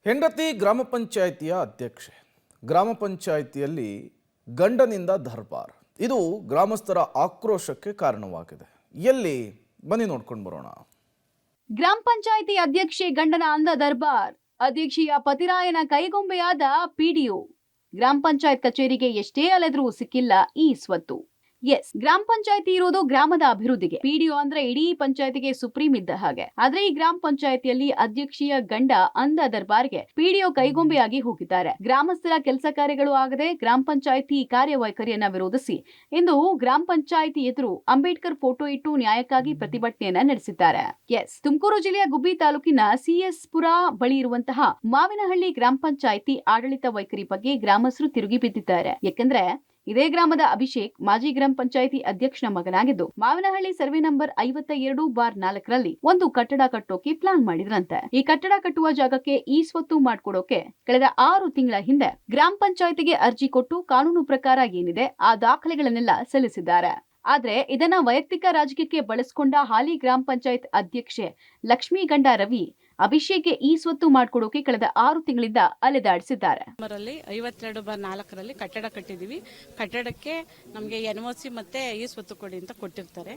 ಹೆಂಡತಿ ಗ್ರಾಮ ಪಂಚಾಯಿತಿಯ ಅಧ್ಯಕ್ಷೆ. ಗ್ರಾಮ ಪಂಚಾಯಿತಿಯಲ್ಲಿ ಗಂಡನಿಂದ ದರ್ಬಾರ್. ಇದು ಗ್ರಾಮಸ್ಥರ ಆಕ್ರೋಶಕ್ಕೆ ಕಾರಣವಾಗಿದೆ. ಎಲ್ಲಿ ಬನ್ನಿ ನೋಡ್ಕೊಂಡು ಬರೋಣ. ಗ್ರಾಮ ಪಂಚಾಯಿತಿ ಅಧ್ಯಕ್ಷೆ ಗಂಡನ ಅಂದ ದರ್ಬಾರ್. ಅಧ್ಯಕ್ಷೆಯ ಪತಿರಾಯನ ಕೈಗೊಂಬೆಯಾದ ಪಿಡಿಒ. ಗ್ರಾಮ ಪಂಚಾಯತ್ ಕಚೇರಿಗೆ ಎಷ್ಟೇ ಅಲೆದ್ರೂ ಸಿಕ್ಕಿಲ್ಲ ಈ ಸ್ವತ್ತು. ಎಸ್, ಗ್ರಾಮ ಪಂಚಾಯತಿ ಇರೋದು ಗ್ರಾಮದ ಅಭಿವೃದ್ಧಿಗೆ. ಪಿಡಿಒ ಅಂದ್ರೆ ಇಡೀ ಪಂಚಾಯತಿಗೆ ಸುಪ್ರೀಂ ಇದ್ದ ಹಾಗೆ. ಆದ್ರೆ ಈ ಗ್ರಾಮ ಪಂಚಾಯತಿಯಲ್ಲಿ ಅಧ್ಯಕ್ಷೆಯ ಗಂಡ ಅಂದ ದರ್ಬಾರ್ಗೆ ಪಿಡಿಒ ಕೈಗೊಂಬೆಯಾಗಿ ಹೋಗಿದ್ದಾರೆ. ಗ್ರಾಮಸ್ಥರ ಕೆಲಸ ಕಾರ್ಯಗಳು ಆಗದೆ ಗ್ರಾಮ ಪಂಚಾಯತಿ ಕಾರ್ಯವೈಖರಿಯನ್ನ ವಿರೋಧಿಸಿ ಇಂದು ಗ್ರಾಮ ಪಂಚಾಯತಿ ಎದುರು ಅಂಬೇಡ್ಕರ್ ಫೋಟೋ ಇಟ್ಟು ನ್ಯಾಯಕ್ಕಾಗಿ ಪ್ರತಿಭಟನೆಯನ್ನ ನಡೆಸಿದ್ದಾರೆ. ಎಸ್, ತುಮಕೂರು ಜಿಲ್ಲೆಯ ಗುಬ್ಬಿ ತಾಲೂಕಿನ ಸಿಎಸ್ ಪುರ ಬಳಿ ಇರುವಂತಹ ಮಾವಿನಹಳ್ಳಿ ಗ್ರಾಮ ಪಂಚಾಯತಿ ಆಡಳಿತ ವೈಖರಿ ಬಗ್ಗೆ ಗ್ರಾಮಸ್ಥರು ತಿರುಗಿ ಬಿದ್ದಿದ್ದಾರೆ. ಯಾಕಂದ್ರೆ ಇದೇ ಗ್ರಾಮದ ಅಭಿಷೇಕ್ ಮಾಜಿ ಗ್ರಾಮ ಪಂಚಾಯಿತಿ ಅಧ್ಯಕ್ಷನ ಮಗನಾಗಿದ್ದು ಮಾವಿನಹಳ್ಳಿ ಸರ್ವೆ ನಂಬರ್ 52/4ರಲ್ಲಿ ಒಂದು ಕಟ್ಟಡ ಕಟ್ಟೋಕೆ ಪ್ಲಾನ್ ಮಾಡಿದ್ರಂತೆ. ಈ ಕಟ್ಟಡ ಕಟ್ಟುವ ಜಾಗಕ್ಕೆ ಈ ಸ್ವತ್ತು ಮಾಡ್ಕೊಡೋಕೆ ಕಳೆದ 6 ತಿಂಗಳ ಹಿಂದೆ ಗ್ರಾಮ ಪಂಚಾಯಿತಿಗೆ ಅರ್ಜಿ ಕೊಟ್ಟು ಕಾನೂನು ಪ್ರಕಾರ ಏನಿದೆ ಆ ದಾಖಲೆಗಳನ್ನೆಲ್ಲ ಸಲ್ಲಿಸಿದ್ದಾರೆ. ಆದ್ರೆ ಇದನ್ನ ವೈಯಕ್ತಿಕ ರಾಜಕೀಯಕ್ಕೆ ಬಳಸಿಕೊಂಡ ಹಾಲಿ ಗ್ರಾಮ ಪಂಚಾಯತ್ ಅಧ್ಯಕ್ಷೆ ಲಕ್ಷ್ಮೀ ಗಂಡ ರವಿ ಅಭಿಷೇಕ್ಗೆ ಈ ಸ್ವತ್ತು ಮಾಡ್ಕೊಡೋಕೆ ಕಳೆದ 6 ತಿಂಗಳಿಂದ ಅಲೆದಾಡಿಸಿದ್ದಾರೆ. 52/4ರಲ್ಲಿ ಕಟ್ಟಡ ಕಟ್ಟಿದೀವಿ. ಕಟ್ಟಡಕ್ಕೆ ನಮಗೆ ಎನ್ಒಸಿ ಮತ್ತೆ ಈ ಸ್ವತ್ತು ಕೊಡಿ ಅಂತ ಕೊಟ್ಟಿರ್ತಾರೆ.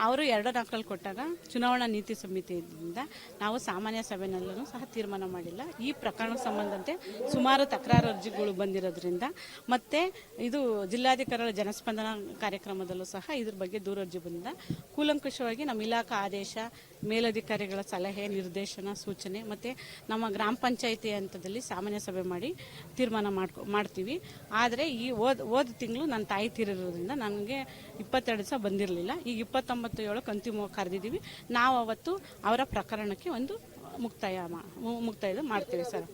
ಅವರು 2 ಕೊಟ್ಟಾಗ ಚುನಾವಣಾ ನೀತಿ ಸಮಿತಿಯಿಂದ ನಾವು ಸಾಮಾನ್ಯ ಸಭೆನಲ್ಲೂ ಸಹ ತೀರ್ಮಾನ ಮಾಡಿಲ್ಲ. ಈ ಪ್ರಕರಣಕ್ಕೆ ಸಂಬಂಧಂತೆ ಸುಮಾರು ತಕರಾರು ಅರ್ಜಿಗಳು ಬಂದಿರೋದ್ರಿಂದ ಮತ್ತೆ ಇದು ಜಿಲ್ಲಾಧಿಕಾರಿಗಳ ಜನಸ್ಪಂದನ ಕಾರ್ಯಕ್ರಮದಲ್ಲೂ ಸಹ ಇದ್ರ ಬಗ್ಗೆ ದೂರರ್ಜಿ ಬಂದಿದೆ. ಕೂಲಂಕುಷವಾಗಿ ನಮ್ಮ ಇಲಾಖಾ ಆದೇಶ, ಮೇಲಧಿಕಾರಿಗಳ ಸಲಹೆ, ನಿರ್ದೇಶನ, ಸೂಚನೆ ಮತ್ತೆ ನಮ್ಮ ಗ್ರಾಮ ಪಂಚಾಯಿತಿ ಹಂತದಲ್ಲಿ ಸಾಮಾನ್ಯ ಸಭೆ ಮಾಡಿ ತೀರ್ಮಾನ ಮಾಡ್ತೀವಿ. ಆದರೆ ಈ ಹೋದ ತಿಂಗಳು ನನ್ನ ತಾಯಿ ತೀರಿರೋದ್ರಿಂದ ನನಗೆ 22 ದಿವಸ ಬಂದಿರಲಿಲ್ಲ. ಈಗ 29/7 ಅಂತಿಮವಾಗಿ ಕರೆದಿದ್ದೀವಿ. ನಾವು ಅವತ್ತು ಅವರ ಪ್ರಕರಣಕ್ಕೆ ಒಂದು ಮುಕ್ತಾಯ ಮಾಡ್ತೀವಿ ಸರ್.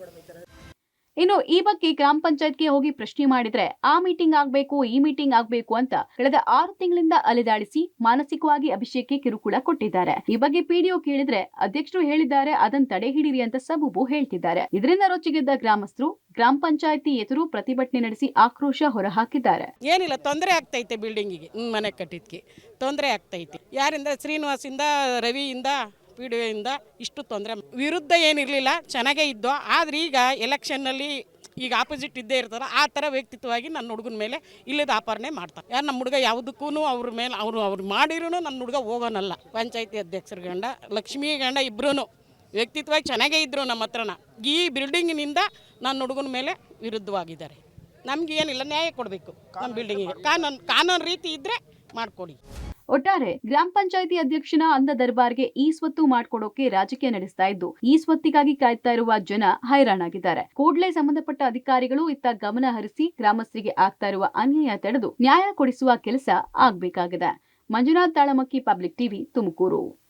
ಇನ್ನು ಈ ಬಗ್ಗೆ ಗ್ರಾಮ ಪಂಚಾಯತ್ಗೆ ಹೋಗಿ ಪ್ರಶ್ನೆ ಮಾಡಿದ್ರೆ ಆ ಮೀಟಿಂಗ್ ಆಗ್ಬೇಕು, ಈ ಮೀಟಿಂಗ್ ಆಗ್ಬೇಕು ಅಂತ ಕಳೆದ 6 ತಿಂಗಳಿಂದ ಅಲೆದಾಡಿಸಿ ಮಾನಸಿಕವಾಗಿ ಅಭಿಷೇಕ್ಗೆ ಕಿರುಕುಳ ಕೊಟ್ಟಿದ್ದಾರೆ. ಈ ಬಗ್ಗೆ ಪಿಡಿಒ ಕೇಳಿದ್ರೆ ಅಧ್ಯಕ್ಷರು ಹೇಳಿದ್ದಾರೆ ಅದನ್ನ ತಡೆ ಹಿಡಿರಿ ಅಂತ ಸಬೂಬು ಹೇಳ್ತಿದ್ದಾರೆ. ಇದರಿಂದ ರೊಚ್ಚಿಗೆದ್ದ ಗ್ರಾಮಸ್ಥರು ಗ್ರಾಮ ಪಂಚಾಯತಿ ಎದುರು ಪ್ರತಿಭಟನೆ ನಡೆಸಿ ಆಕ್ರೋಶ ಹೊರಹಾಕಿದ್ದಾರೆ. ಏನಿಲ್ಲ, ತೊಂದರೆ ಆಗ್ತೈತೆ, ಬಿಲ್ಡಿಂಗಿಗೆ ಮನೆ ಕಟ್ಟಿದ್ಕೆ ತೊಂದರೆ ಆಗ್ತೈತೆ. ಯಾರಿಂದ? ಶ್ರೀನಿವಾಸಿಂದ, ರವಿಯಿಂದ, ಪಿಡಿಒಯಿಂದ ಇಷ್ಟು ತೊಂದರೆ. ವಿರುದ್ಧ ಏನಿರಲಿಲ್ಲ, ಚೆನ್ನಾಗೇ ಇದ್ದೋ. ಆದರೆ ಈಗ ಎಲೆಕ್ಷನ್ನಲ್ಲಿ ಈಗ ಆಪೋಸಿಟ್ ಇದ್ದೇ ಇರ್ತಾರೆ. ಆ ಥರ ವ್ಯಕ್ತಿತ್ವವಾಗಿ ನನ್ನ ಹುಡುಗನ ಮೇಲೆ ಇಲ್ಲದ ಆಪಾದನೆ ಮಾಡ್ತಾರೆ. ಯಾರು ನಮ್ಮ ಹುಡುಗ ಯಾವುದಕ್ಕೂ ಅವ್ರ ಮೇಲೆ ಅವ್ರು ಮಾಡಿರೂ ನನ್ನ ಹುಡುಗ ಹೋಗೋನಲ್ಲ. ಪಂಚಾಯತಿ ಅಧ್ಯಕ್ಷರ ಗಂಡ, ಲಕ್ಷ್ಮೀ ಗಂಡ ಇಬ್ಬರೂ ವ್ಯಕ್ತಿತ್ವವಾಗಿ ಚೆನ್ನಾಗೇ ಇದ್ದರು ನಮ್ಮ ಹತ್ರನ. ಈ ಬಿಲ್ಡಿಂಗಿನಿಂದ ನನ್ನ ಹುಡುಗನ ಮೇಲೆ ವಿರುದ್ಧವಾಗಿದ್ದಾರೆ. ನಮ್ಗೆ ಏನಿಲ್ಲ, ನ್ಯಾಯ ಕೊಡಬೇಕು. ನಮ್ಮ ಬಿಲ್ಡಿಂಗಿಗೆ ಕಾನೂನು ರೀತಿ ಇದ್ದರೆ ಮಾಡಿಕೊಡಿ. ಒಟ್ಟಾರೆ ಗ್ರಾಮ ಪಂಚಾಯಿತಿ ಅಧ್ಯಕ್ಷನ ಅಂದ ದರ್ಬಾರ್ಗೆ ಈ ಸ್ವತ್ತು ಮಾಡ್ಕೊಡೋಕೆ ರಾಜಕೀಯ ನಡೆಸ್ತಾ ಇದ್ದು ಈ ಸ್ವತ್ತಿಗಾಗಿ ಕಾಯ್ತಾ ಇರುವ ಜನ ಹೈರಾಣಾಗಿದ್ದಾರೆ. ಕೂಡಲೇ ಸಂಬಂಧಪಟ್ಟ ಅಧಿಕಾರಿಗಳು ಇತ್ತ ಗಮನ ಹರಿಸಿ ಗ್ರಾಮಸ್ಥರಿಗೆ ಆಗ್ತಾ ಇರುವ ಅನ್ಯಾಯ ತಡೆದು ನ್ಯಾಯ ಕೊಡಿಸುವ ಕೆಲಸ ಆಗ್ಬೇಕಾಗಿದೆ. Manjunath Talamakki, public TV, Tumakuru.